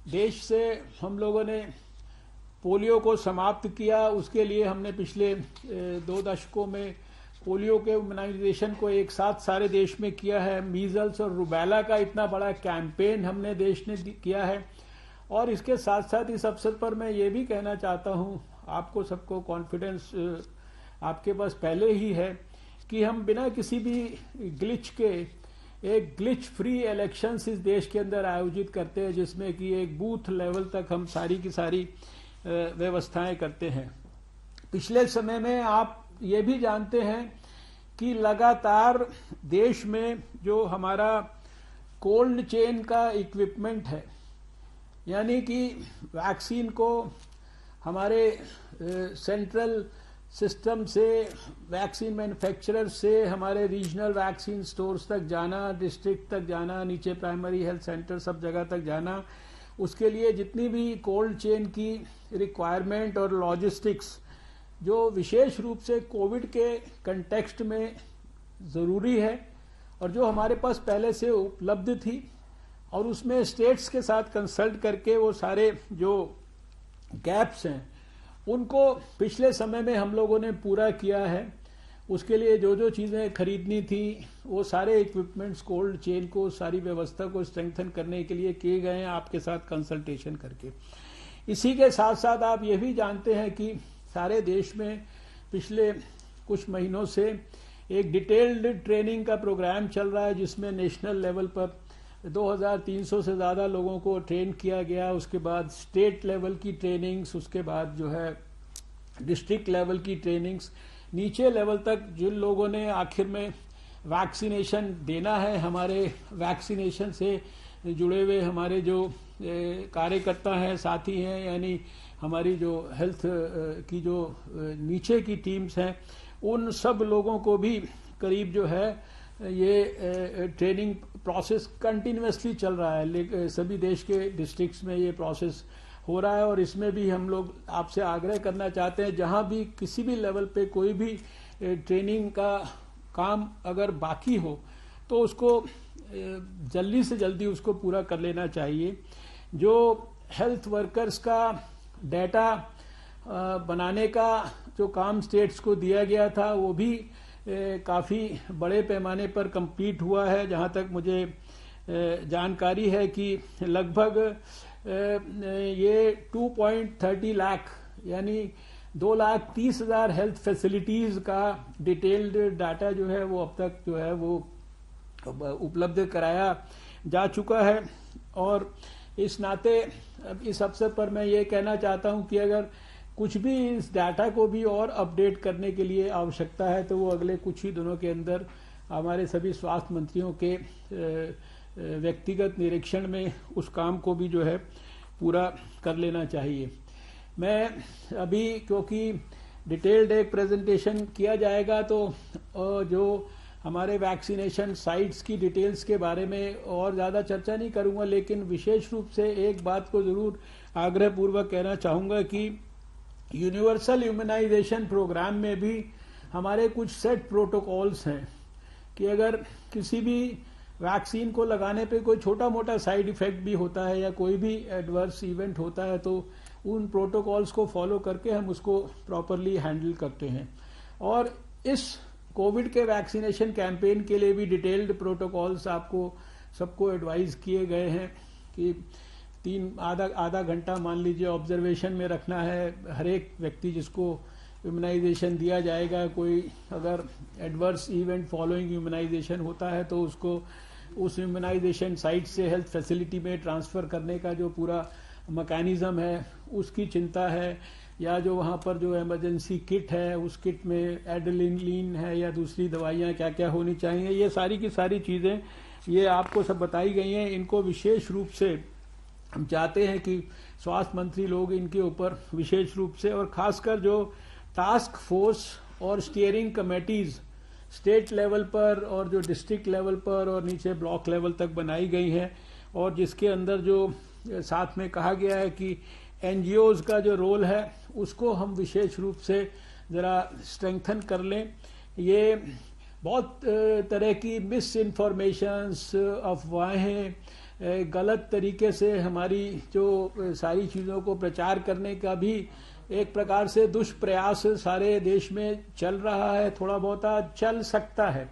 देश से हम लोगों ने पोलियो को समाप्त किया, उसके लिए हमने पिछले 2 दशकों में पोलियो के इम्यूनाइजेशन को एक साथ सारे देश में किया है। मीजल्स और रुबेला का इतना बड़ा कैंपेन हमने देश ने किया है। और इसके साथ साथ इस अवसर पर मैं ये भी कहना चाहता हूँ, आपको सबको कॉन्फिडेंस आपके पास पहले ही है कि हम बिना किसी भी ग्लिच के एक ग्लिच फ्री इलेक्शंस इस देश के अंदर आयोजित करते हैं, जिसमें कि एक बूथ लेवल तक हम सारी की सारी व्यवस्थाएं करते हैं। पिछले समय में आप ये भी जानते हैं कि लगातार देश में जो हमारा कोल्ड चेन का इक्विपमेंट है, यानी कि वैक्सीन को हमारे सेंट्रल सिस्टम से, वैक्सीन मैन्युफैक्चरर से हमारे रीजनल वैक्सीन स्टोर्स तक जाना, डिस्ट्रिक्ट तक जाना, नीचे प्राइमरी हेल्थ सेंटर सब जगह तक जाना, उसके लिए जितनी भी कोल्ड चेन की रिक्वायरमेंट और लॉजिस्टिक्स जो विशेष रूप से कोविड के कंटेक्स्ट में ज़रूरी है और जो हमारे पास पहले से उपलब्ध थी, और उसमें स्टेट्स के साथ कंसल्ट करके वो सारे जो गैप्स हैं उनको पिछले समय में हम लोगों ने पूरा किया है। उसके लिए जो जो चीज़ें खरीदनी थी वो सारे इक्विपमेंट्स, कोल्ड चेन को, सारी व्यवस्था को स्ट्रेंथन करने के लिए किए गए हैं आपके साथ कंसल्टेशन करके। इसी के साथ साथ आप ये भी जानते हैं कि सारे देश में पिछले कुछ महीनों से एक डिटेल्ड ट्रेनिंग का प्रोग्राम चल रहा है, जिसमें नेशनल लेवल पर 2300 से ज़्यादा लोगों को ट्रेन किया गया। उसके बाद स्टेट लेवल की ट्रेनिंग्स, उसके बाद जो है डिस्ट्रिक्ट लेवल की ट्रेनिंग्स, नीचे लेवल तक जिन लोगों ने आखिर में वैक्सीनेशन देना है, हमारे वैक्सीनेशन से जुड़े हुए हमारे जो कार्यकर्ता हैं, साथी हैं, यानी हमारी जो हेल्थ की जो नीचे की टीम्स हैं, उन सब लोगों को भी करीब जो है ये ट्रेनिंग प्रोसेस कंटिन्यूसली चल रहा है। सभी देश के डिस्ट्रिक्ट्स में ये प्रोसेस हो रहा है और इसमें भी हम लोग आपसे आग्रह करना चाहते हैं, जहां भी किसी भी लेवल पे कोई भी ट्रेनिंग का काम अगर बाकी हो तो उसको जल्दी से जल्दी उसको पूरा कर लेना चाहिए। जो हेल्थ वर्कर्स का डाटा बनाने का जो काम स्टेट्स को दिया गया था वो भी काफ़ी बड़े पैमाने पर कंप्लीट हुआ है। जहां तक मुझे जानकारी है कि लगभग ये 2.30 लाख यानी 2,30,000 हेल्थ फैसिलिटीज़ का डिटेल्ड डाटा जो है वो अब तक जो है वो उपलब्ध कराया जा चुका है। और इस नाते इस अवसर पर मैं ये कहना चाहता हूं कि अगर कुछ भी इस डाटा को भी और अपडेट करने के लिए आवश्यकता है तो वो अगले कुछ ही दिनों के अंदर हमारे सभी स्वास्थ्य मंत्रियों के व्यक्तिगत निरीक्षण में उस काम को भी जो है पूरा कर लेना चाहिए। मैं अभी क्योंकि डिटेल्ड एक प्रेजेंटेशन किया जाएगा तो जो हमारे वैक्सीनेशन साइट्स की डिटेल्स के बारे में और ज़्यादा चर्चा नहीं करूंगा, लेकिन विशेष रूप से एक बात को ज़रूर आग्रहपूर्वक कहना चाहूँगा कि यूनिवर्सल इम्यूनाइजेशन प्रोग्राम में भी हमारे कुछ सेट प्रोटोकॉल्स हैं कि अगर किसी भी वैक्सीन को लगाने पे कोई छोटा मोटा साइड इफेक्ट भी होता है या कोई भी एडवर्स इवेंट होता है तो उन प्रोटोकॉल्स को फॉलो करके हम उसको प्रॉपरली हैंडल करते हैं। और इस कोविड के वैक्सीनेशन कैंपेन के लिए भी डिटेल्ड प्रोटोकॉल्स आपको सबको एडवाइज किए गए हैं कि आधा घंटा मान लीजिए ऑब्जर्वेशन में रखना है हर एक व्यक्ति जिसको इम्यूनाइजेशन दिया जाएगा। कोई अगर एडवर्स इवेंट फॉलोइंग इम्यूनाइजेशन होता है तो उसको उस इम्यूनाइजेशन साइट से हेल्थ फैसिलिटी में ट्रांसफ़र करने का जो पूरा मैकेनिज्म है उसकी चिंता है, या जो वहाँ पर जो इमरजेंसी किट है उस किट में एड्रेनलिन है या दूसरी दवाइयाँ क्या क्या होनी चाहिए, ये सारी की सारी चीज़ें ये आपको सब बताई गई हैं। इनको विशेष रूप से हम चाहते हैं कि स्वास्थ्य मंत्री लोग इनके ऊपर विशेष रूप से, और खासकर जो टास्क फोर्स और स्टीयरिंग कमेटीज स्टेट लेवल पर और जो डिस्ट्रिक्ट लेवल पर और नीचे ब्लॉक लेवल तक बनाई गई हैं, और जिसके अंदर जो साथ में कहा गया है कि एनजीओज का जो रोल है उसको हम विशेष रूप से ज़रा स्ट्रेंथन कर लें। ये बहुत तरह की मिस इन्फॉर्मेशंस, अफवाहें गलत तरीके से हमारी जो सारी चीज़ों को प्रचार करने का भी एक प्रकार से दुष्प्रयास सारे देश में चल रहा है, थोड़ा बहुत चल सकता है।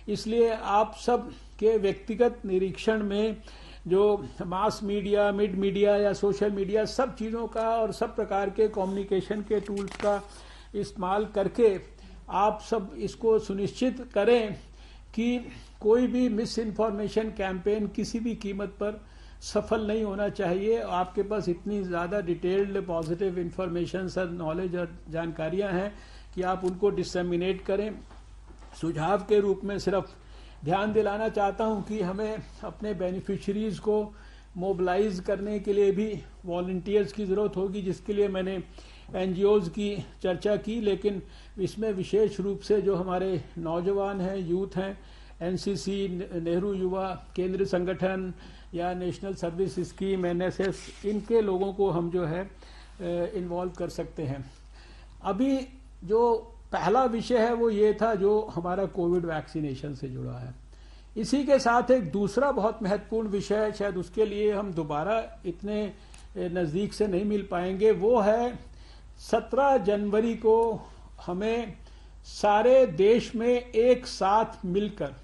इसलिए आप सब के व्यक्तिगत निरीक्षण में जो मास मीडिया, मिड मीडिया या सोशल मीडिया, सब चीज़ों का और सब प्रकार के कम्युनिकेशन के टूल्स का इस्तेमाल करके आप सब इसको सुनिश्चित करें कि कोई भी मिस इन्फॉर्मेशन कैंपेन किसी भी कीमत पर सफल नहीं होना चाहिए। आपके पास इतनी ज़्यादा डिटेल्ड पॉजिटिव इन्फॉर्मेशन और नॉलेज और जानकारियां हैं कि आप उनको डिसमिनेट करें। सुझाव के रूप में सिर्फ ध्यान दिलाना चाहता हूं कि हमें अपने बेनिफिशरीज को मोबिलाइज करने के लिए भी वॉलंटियर्स की ज़रूरत होगी, जिसके लिए मैंने एनजीओज की चर्चा की, लेकिन इसमें विशेष रूप से जो हमारे नौजवान हैं, यूथ हैं, एनसीसी, नेहरू युवा केंद्र संगठन या नेशनल सर्विस स्कीम, एनएसएस, इनके लोगों को हम जो है इन्वॉल्व कर सकते हैं। अभी जो पहला विषय है वो ये था जो हमारा कोविड वैक्सीनेशन से जुड़ा है। इसी के साथ एक दूसरा बहुत महत्वपूर्ण विषय है, शायद उसके लिए हम दोबारा इतने नज़दीक से नहीं मिल पाएंगे, वो है 17 जनवरी को हमें सारे देश में एक साथ मिलकर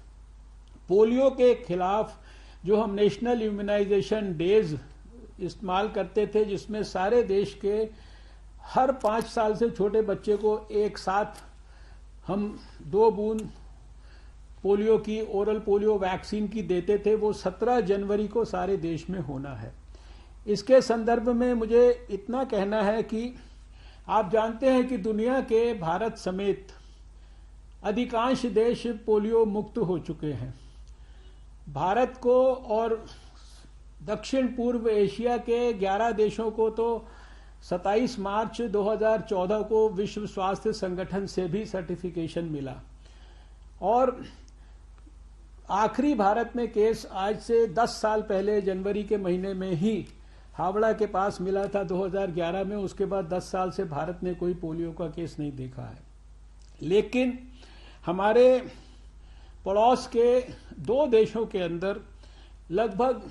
पोलियो के खिलाफ जो हम नेशनल इम्यूनाइजेशन डेज इस्तेमाल करते थे, जिसमें सारे देश के हर 5 साल से छोटे बच्चे को एक साथ हम 2 बूंद पोलियो की, ओरल पोलियो वैक्सीन की देते थे, वो 17 जनवरी को सारे देश में होना है। इसके संदर्भ में मुझे इतना कहना है कि आप जानते हैं कि दुनिया के भारत समेत अधिकांश देश पोलियो मुक्त हो चुके हैं। भारत को और दक्षिण पूर्व एशिया के 11 देशों को तो 27 मार्च 2014 को विश्व स्वास्थ्य संगठन से भी सर्टिफिकेशन मिला, और आखिरी भारत में केस आज से 10 साल पहले जनवरी के महीने में ही हावड़ा के पास मिला था 2011 में। उसके बाद 10 साल से भारत ने कोई पोलियो का केस नहीं देखा है। लेकिन हमारे पड़ोस के 2 देशों के अंदर लगभग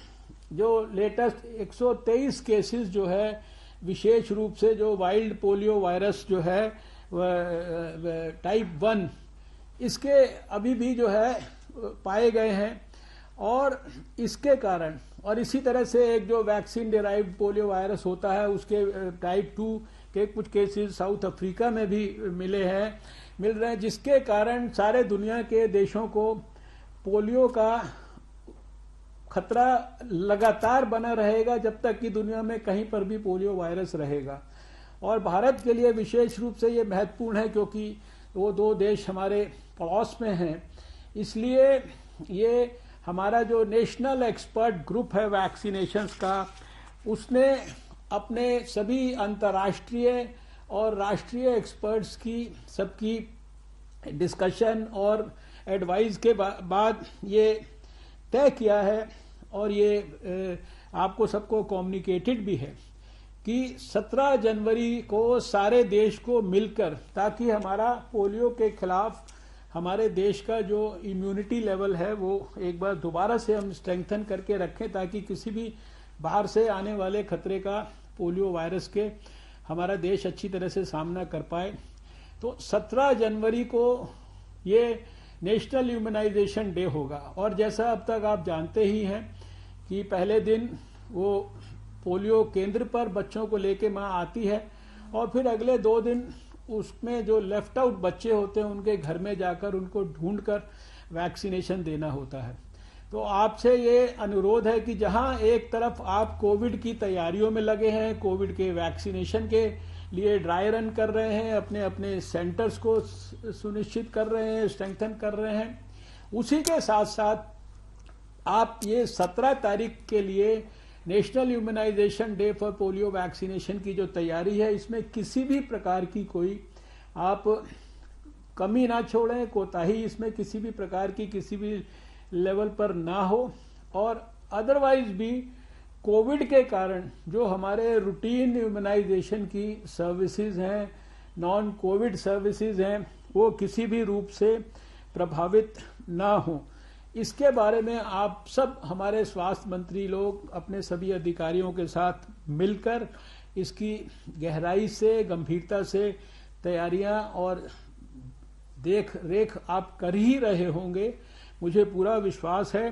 जो लेटेस्ट 123 केसेस जो है, विशेष रूप से जो वाइल्ड पोलियो वायरस जो है टाइप 1, इसके अभी भी जो है पाए गए हैं। और इसके कारण, और इसी तरह से एक जो वैक्सीन डिराइव्ड पोलियो वायरस होता है, उसके टाइप 2 के कुछ केसेस साउथ अफ्रीका में भी मिल रहे हैं, जिसके कारण सारे दुनिया के देशों को पोलियो का खतरा लगातार बना रहेगा जब तक कि दुनिया में कहीं पर भी पोलियो वायरस रहेगा। और भारत के लिए विशेष रूप से ये महत्वपूर्ण है क्योंकि वो 2 देश हमारे पड़ोस में हैं। इसलिए ये हमारा जो नेशनल एक्सपर्ट ग्रुप है वैक्सीनेशंस का, उसने अपने सभी अंतर्राष्ट्रीय और राष्ट्रीय एक्सपर्ट्स की सबकी डिस्कशन और एडवाइस के बाद ये तय किया है, और ये आपको सबको कम्युनिकेटेड भी है कि 17 जनवरी को सारे देश को मिलकर, ताकि हमारा पोलियो के खिलाफ हमारे देश का जो इम्यूनिटी लेवल है वो एक बार दोबारा से हम स्ट्रेंथन करके रखें, ताकि किसी भी बाहर से आने वाले खतरे का, पोलियो वायरस के, हमारा देश अच्छी तरह से सामना कर पाए। तो 17 जनवरी को ये नेशनल इम्यूनाइजेशन डे होगा। और जैसा अब तक आप जानते ही हैं कि पहले दिन वो पोलियो केंद्र पर बच्चों को लेके माँ आती है, और फिर अगले 2 दिन उसमें जो लेफ्ट आउट बच्चे होते हैं उनके घर में जाकर उनको ढूंढकर वैक्सीनेशन देना होता है। तो आपसे ये अनुरोध है कि जहां एक तरफ आप कोविड की तैयारियों में लगे हैं, कोविड के वैक्सीनेशन के लिए ड्राई रन कर रहे हैं, अपने अपने सेंटर्स को सुनिश्चित कर रहे हैं, स्ट्रेंथन कर रहे हैं, उसी के साथ साथ आप ये 17 तारीख के लिए national immunisation day for polio vaccination की जो तैयारी है, इसमें किसी भी प्रकार की कोई आप कमी ना छोड़ें, कोताही इसमें किसी भी प्रकार की किसी भी लेवल पर ना हो। और अदरवाइज भी कोविड के कारण जो हमारे रूटीन इम्यूनाइजेशन की सर्विसेज हैं, नॉन कोविड सर्विसेज हैं, वो किसी भी रूप से प्रभावित ना हो। इसके बारे में आप सब हमारे स्वास्थ्य मंत्री लोग अपने सभी अधिकारियों के साथ मिलकर इसकी गहराई से, गंभीरता से तैयारियां और देख रेख आप कर ही रहे होंगे। मुझे पूरा विश्वास है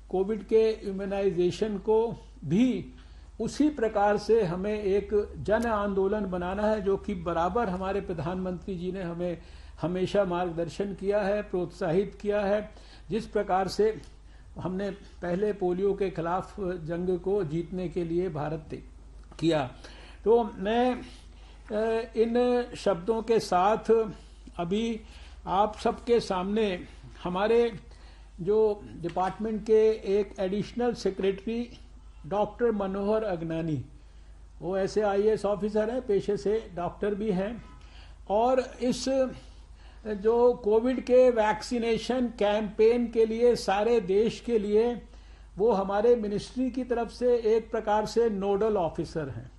कोविड के इम्यूनाइजेशन को भी उसी प्रकार से हमें एक जन आंदोलन बनाना है, जो कि बराबर हमारे प्रधानमंत्री जी ने हमें हमेशा मार्गदर्शन किया है, प्रोत्साहित किया है। जिस प्रकार से हमने पहले पोलियो के खिलाफ जंग को जीतने के लिए भारत ने किया। तो मैं इन शब्दों के साथ अभी आप सबके सामने हमारे जो डिपार्टमेंट के एक additional secretary doctor Manohar Agnani, वो ऐसे आईएएस ऑफिसर हैं, पेशे से डॉक्टर भी हैं, और इस जो कोविड के वैक्सीनेशन कैंपेन के लिए सारे देश के लिए वो हमारे मिनिस्ट्री की तरफ से एक प्रकार से नोडल ऑफिसर हैं।